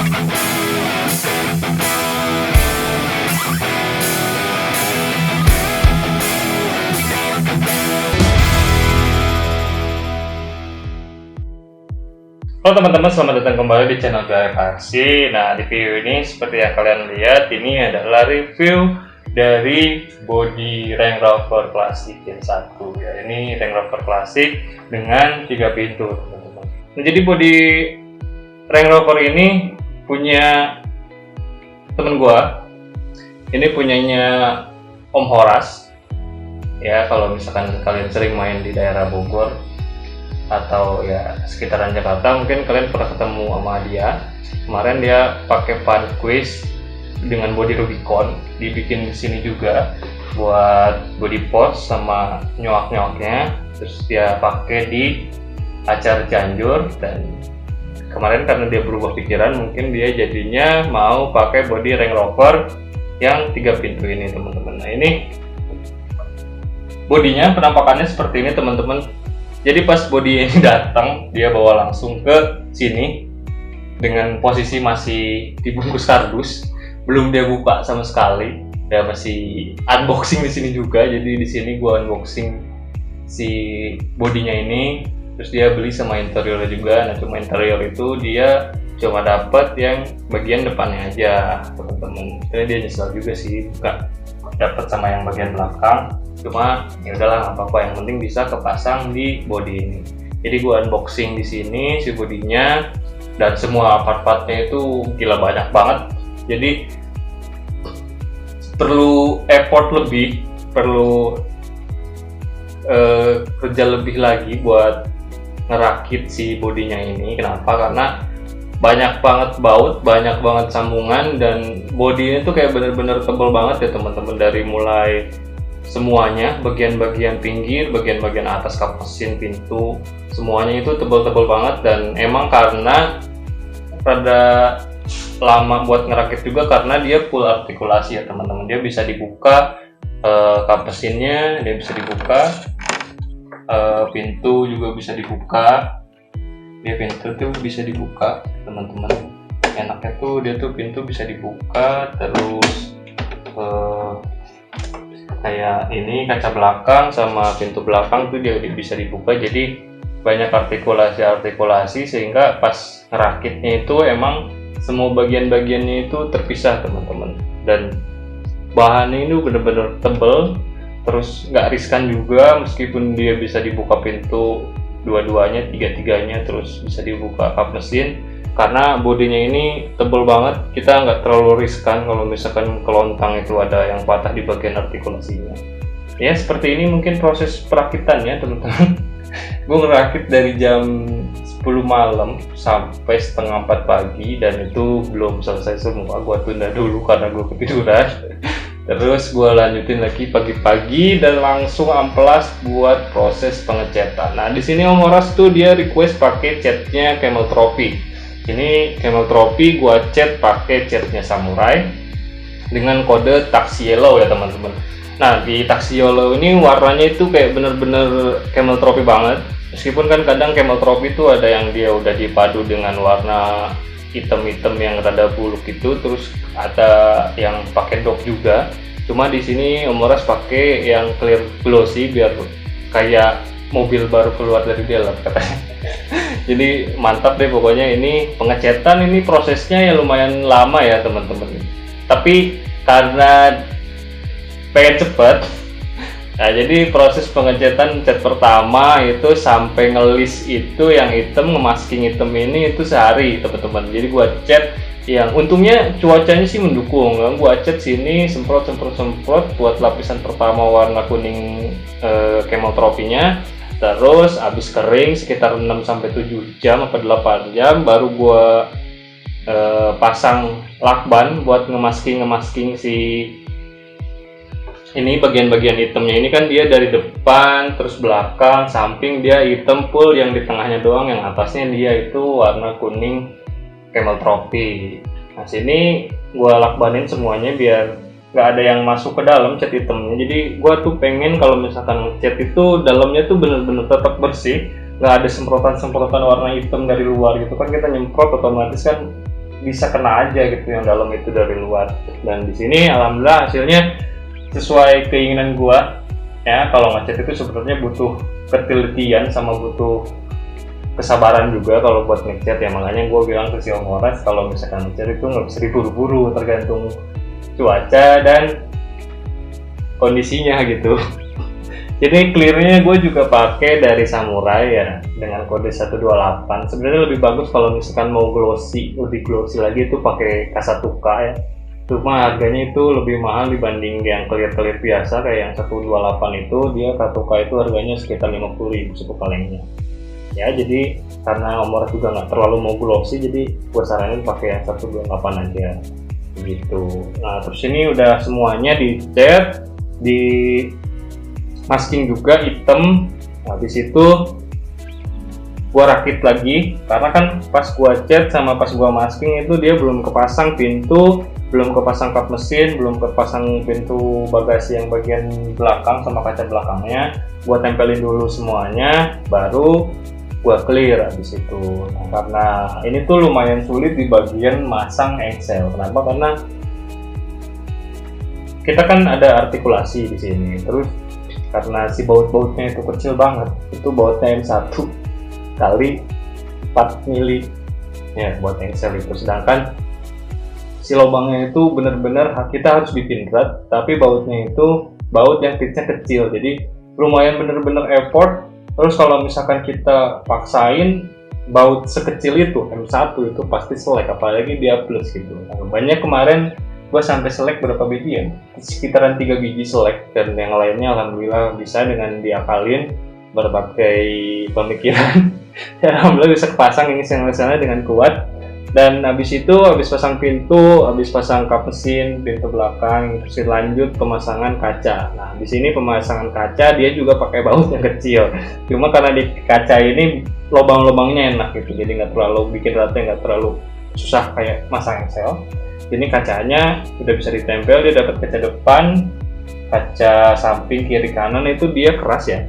Halo teman-teman, selamat datang kembali di channel Aksi. Nah, di video ini seperti yang kalian lihat, ini adalah review dari body Range Rover Classic Gen 1 ya. Ini Range Rover Classic dengan 3 pintu, teman-teman. Nah, jadi body Range Rover ini punya temen gua. Ini punyanya Om Horas. Ya, kalau misalkan kalian sering main di daerah Bogor atau ya sekitaran Jakarta, mungkin kalian pernah ketemu sama dia. Kemarin dia pakai Vanquish dengan body Rubicon, dibikin di sini juga buat body post sama nyoak-nyoaknya. Terus dia pakai di Acar Cianjur, dan kemarin karena dia berubah pikiran, mungkin dia jadinya mau pakai body Range Rover yang 3 pintu ini, teman-teman. Nah, ini bodinya, penampakannya seperti ini, teman-teman. Jadi pas body ini datang, dia bawa langsung ke sini dengan posisi masih dibungkus kardus, belum dia buka sama sekali. Dia masih unboxing di sini juga. Jadi di sini gua unboxing si bodinya ini, terus dia beli sama interiornya juga. Nah, cuma interior itu dia cuma dapat yang bagian depannya aja, teman-teman. Jadi dia nyesel juga sih buka dapat sama yang bagian belakang. Cuma ya udahlah, nggak apa-apa, yang penting bisa kepasang di body ini. Jadi gua unboxing di sini si bodinya, dan semua part-partnya itu gila banyak banget. Jadi perlu effort lebih, perlu kerja lebih lagi buat ngerakit si bodinya ini. Kenapa? Karena banyak banget baut, banyak banget sambungan, dan bodinya tuh kayak bener-bener tebal banget ya, teman-teman. Dari mulai semuanya, bagian-bagian pinggir, bagian-bagian atas kap mesin, pintu, semuanya itu tebal-tebal banget. Dan emang karena rada lama buat ngerakit juga, karena dia full artikulasi ya, teman-teman. Dia bisa dibuka kap mesinnya, dia bisa dibuka, pintu juga bisa dibuka. Dia pintu tuh bisa dibuka, teman-teman. Enaknya tuh dia tuh pintu bisa dibuka, terus kayak ini kaca belakang sama pintu belakang tuh dia bisa dibuka. Jadi banyak artikulasi sehingga pas ngerakitnya itu emang semua bagian-bagiannya itu terpisah, teman-teman. Dan bahannya ini bener-bener tebel, terus nggak riskan juga, meskipun dia bisa dibuka pintu dua-duanya, tiga-tiganya, terus bisa dibuka kap mesin. Karena bodinya ini tebel banget, kita nggak terlalu riskan kalau misalkan kelontang itu ada yang patah di bagian artikulasinya. Ya seperti ini mungkin proses perakitannya, teman-teman. Gue ngerakit dari jam 10 malam sampai setengah 4 pagi, dan itu belum selesai semua. Gue tunda dulu karena gue ketiduran. Terus gue lanjutin lagi pagi-pagi dan langsung amplas buat proses pengecatan. Nah, di sini Om Horas tuh dia request pakai catnya Camel Trophy. Ini Camel Trophy gua cat pakai catnya Samurai dengan kode Taxi Yellow ya, teman-teman. Nah, di Taxi Yellow ini warnanya itu kayak bener-bener Camel Trophy banget. Meskipun kan kadang Camel Trophy itu ada yang dia udah dipadu dengan warna hitam-hitam yang rada buluk itu, terus ada yang pakai dog juga. Cuma di sini Om Horas pakai yang clear glossy biar kayak mobil baru keluar dari dalam katanya. Jadi mantap deh pokoknya. Ini pengecatan ini prosesnya ya lumayan lama ya, teman-teman. Tapi karena pengen cepet, nah jadi proses pengecatan cat pertama itu sampai ngelis itu yang hitam, ngemasking hitam ini itu sehari, teman-teman. Jadi gua cat, yang untungnya cuacanya sih mendukung. Gua cat sini semprot buat lapisan pertama warna kuning Camel Trophy-nya. Terus abis kering sekitar 6-7 jam atau 8 jam baru gua pasang lakban buat ngemasking si ini bagian-bagian hitamnya. Ini kan dia dari depan, terus belakang, samping dia hitam full, yang di tengahnya doang, yang atasnya dia itu warna kuning Camel Trophy. Nah, sini gua lakbanin semuanya biar nggak ada yang masuk ke dalam cat hitamnya. Jadi gua tuh pengen kalau misalkan cat itu dalamnya tuh bener-bener tetap bersih, nggak ada semprotan warna hitam dari luar gitu kan. Kita nyemprot otomatis kan bisa kena aja gitu yang dalam itu dari luar. Dan di sini alhamdulillah hasilnya sesuai keinginan gua. Ya, kalau ngecat itu sebenarnya butuh ketelitian sama butuh kesabaran juga kalau buat ngecat ya, makanya gue bilang ke si Om Horas kalau misalkan ngecat itu nggak bisa diburu-buru, tergantung cuaca dan kondisinya gitu. Jadi clearnya gue juga pakai dari Samurai ya dengan kode 128. Sebenarnya lebih bagus kalau misalkan mau glossy, lebih glossy lagi itu pakai K1K ya. Cuma harganya itu lebih mahal dibanding yang clear biasa kayak yang 128 itu. Dia K1K itu harganya sekitar 50.000 satu kalengnya. Ya jadi karena Om Horas juga nggak terlalu mau glossy, jadi gue saranin pakai yang 128 aja gitu. Nah terus ini udah semuanya dicat, di masking juga hitam. Habis itu gua rakit lagi karena kan pas gua cat sama pas gua masking itu dia belum kepasang pintu, belum kepasang kap mesin, belum kepasang pintu bagasi yang bagian belakang sama kaca belakangnya. Gua tempelin dulu semuanya baru gua clear habis itu. Nah, karena ini tuh lumayan sulit di bagian masang engsel. Kenapa? Karena kita kan ada artikulasi di sini. Terus karena si baut-bautnya itu kecil banget, itu bautnya M1 kali 4 mili ya buat engsel itu, sedangkan si lubangnya itu benar-benar kita harus bikin berat, tapi bautnya itu baut yang pitchnya kecil, jadi lumayan benar-benar effort. Terus kalau misalkan kita paksain baut sekecil itu M1 itu pasti selek, apalagi dia plus gitu. Nah, banyak kemarin gue sampai selek berapa biji ya, sekitaran 3 biji selek, dan yang lainnya alhamdulillah bisa dengan diakalin berbagai pemikiran. Ya, alhamdulillah bisa kepasang ini sana dengan kuat. Dan habis itu habis pasang pintu, habis pasang kap mesin, pintu belakang, terus lanjut pemasangan kaca. Nah di sini pemasangan kaca dia juga pakai baut yang kecil, cuma karena di kaca ini lubang-lubangnya enak gitu, jadi nggak terlalu bikin rata, nggak terlalu susah kayak masang engsel. Ini kacanya udah bisa ditempel, dia dapat kaca depan, kaca samping, kiri, kanan itu dia keras ya.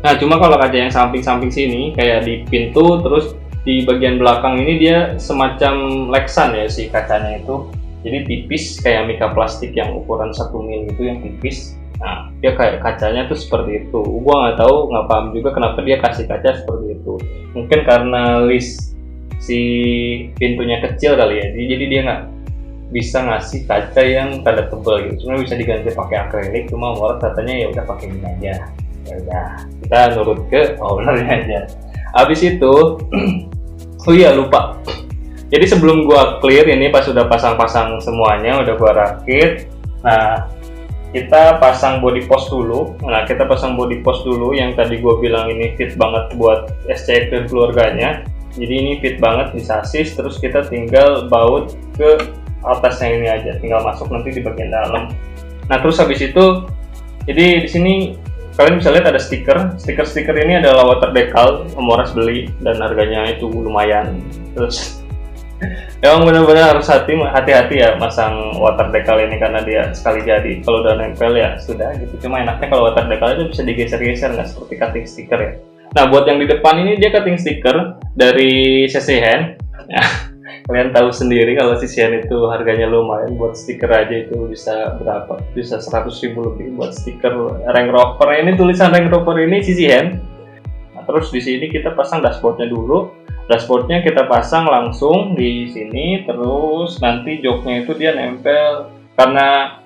Nah cuma kalau kaca yang samping-samping sini kayak di pintu, terus di bagian belakang ini dia semacam Lexan ya si kacanya itu, jadi tipis kayak mika plastik yang ukuran 1 mili itu yang tipis. Nah dia kayak kacanya tuh seperti itu. Gua nggak tahu, nggak paham juga kenapa dia kasih kaca seperti itu. Mungkin karena list si pintunya kecil kali ya, jadi dia nggak bisa ngasih kaca yang rada tebal gitu. Cuma bisa diganti pakai akrilik, cuma Om Horas katanya ya udah pakai ini aja. Ya udah, kita nurut ke ownernya aja. Habis itu, oh iya lupa. Jadi sebelum gua clear ini pas udah pasang-pasang semuanya, udah gua rakit. Nah kita pasang body post dulu. Nah kita pasang body post dulu yang tadi gua bilang ini fit banget buat SCX dan keluarganya. Jadi ini fit banget di sasis, terus kita tinggal baut ke atasnya ini aja, tinggal masuk nanti di bagian dalam. Nah terus habis itu, jadi di sini kalian bisa lihat ada stiker ini adalah water decal, Om Horas beli dan harganya itu lumayan. Terus emang benar-benar harus hati-hati ya masang water decal ini karena dia sekali jadi, kalau udah nempel ya sudah gitu. Cuma enaknya kalau water decal itu bisa digeser-geser, nggak seperti cutting stiker ya. Nah buat yang di depan ini dia cutting stiker dari CCHand. Kalian tahu sendiri kalau CCHand itu harganya lumayan, buat stiker aja itu bisa berapa? Bisa 100.000 lebih buat stiker Range Rover. Ini tulisan Range Rover ini CCHand. Nah, terus di sini kita pasang dashboardnya dulu. Dashboardnya kita pasang langsung di sini, terus nanti joknya itu dia nempel. Karena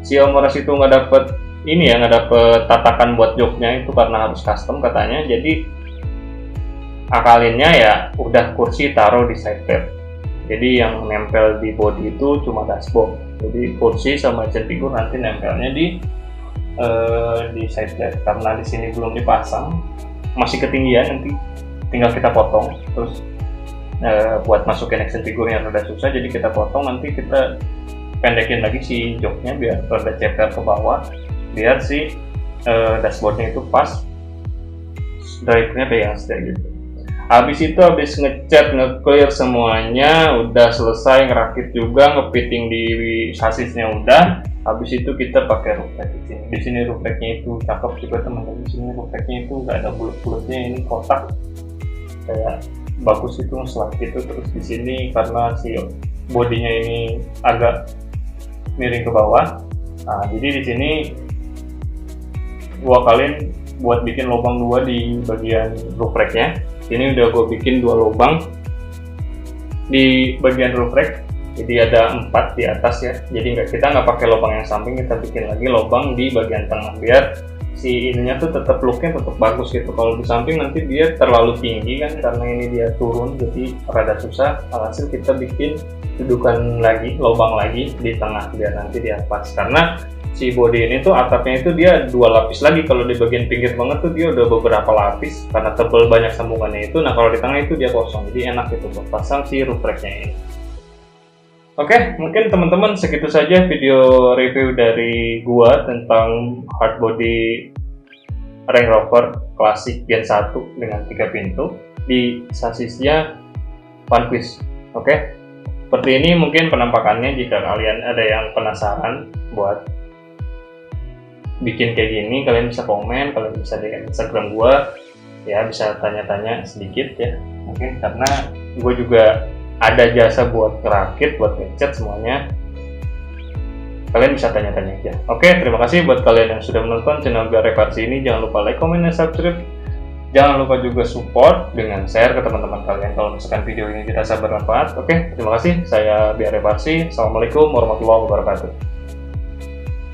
si Om Horas itu nggak dapet ini ya, nggak dapet tatakan buat joknya itu karena harus custom katanya. Jadi akalinnya ya udah kursi taruh di side bed. Jadi yang nempel di body itu cuma dashboard. Jadi kursi sama action figure nanti nempelnya di side bed. Karena di sini belum dipasang, masih ketinggian, nanti tinggal kita potong. Terus buat masukin action figure-nya rada susah, jadi kita potong, nanti kita pendekin lagi si joknya biar rada ceper ke bawah, biar si dashboardnya itu pas, drive-nya kayak gitu. Habis itu habis ngecat, nge-clear semuanya, udah selesai, ngerakit juga, ngefitting di sasisnya udah. Habis itu kita pakai roof rack di sini. Di sini roof racknya itu cakep juga teman-teman. Di sini roof racknya itu nggak ada bulat-bulatnya, ini kotak kayak bagus itu slide gitu. Terus di sini karena si bodinya ini agak miring ke bawah, nah jadi di sini gua kalian buat bikin lubang 2 di bagian roof racknya. Ini udah gue bikin 2 lubang di bagian roof rack, jadi ada 4 di atas ya. Jadi kita nggak pakai lubang yang samping, kita bikin lagi lubang di bagian tengah biar si ininya tuh tetap looknya tetap bagus gitu. Kalau di samping nanti dia terlalu tinggi kan, karena ini dia turun jadi rada susah. Alhasil kita bikin dudukan lagi, lubang lagi di tengah biar nanti dia pas, karena si body ini tuh atapnya itu dia 2 lapis lagi. Kalau di bagian pinggir banget tuh dia udah beberapa lapis karena tebal banyak sambungannya itu. Nah kalau di tengah itu dia kosong, jadi enak gitu buat pasang si roof racknya ini. Oke, mungkin teman-teman segitu saja video review dari gua tentang hardbody Range Rover Classic Gen 1 dengan 3 pintu di sasisnya Vanquish. Oke, seperti ini mungkin penampakannya. Jika kalian ada yang penasaran buat bikin kayak gini, kalian bisa komen, kalian bisa di Instagram gua ya, bisa tanya-tanya sedikit ya, mungkin karena gue juga ada jasa buat ngerakit, buat ngecat semuanya, kalian bisa tanya-tanya aja. Oke, terima kasih buat kalian yang sudah menonton channel Biar Reparsi ini. Jangan lupa like, comment, dan subscribe. Jangan lupa juga support dengan share ke teman-teman kalian kalau misalkan video ini dirasa bermanfaat. Oke, terima kasih. Saya Biar Reparsi. Assalamualaikum warahmatullahi wabarakatuh.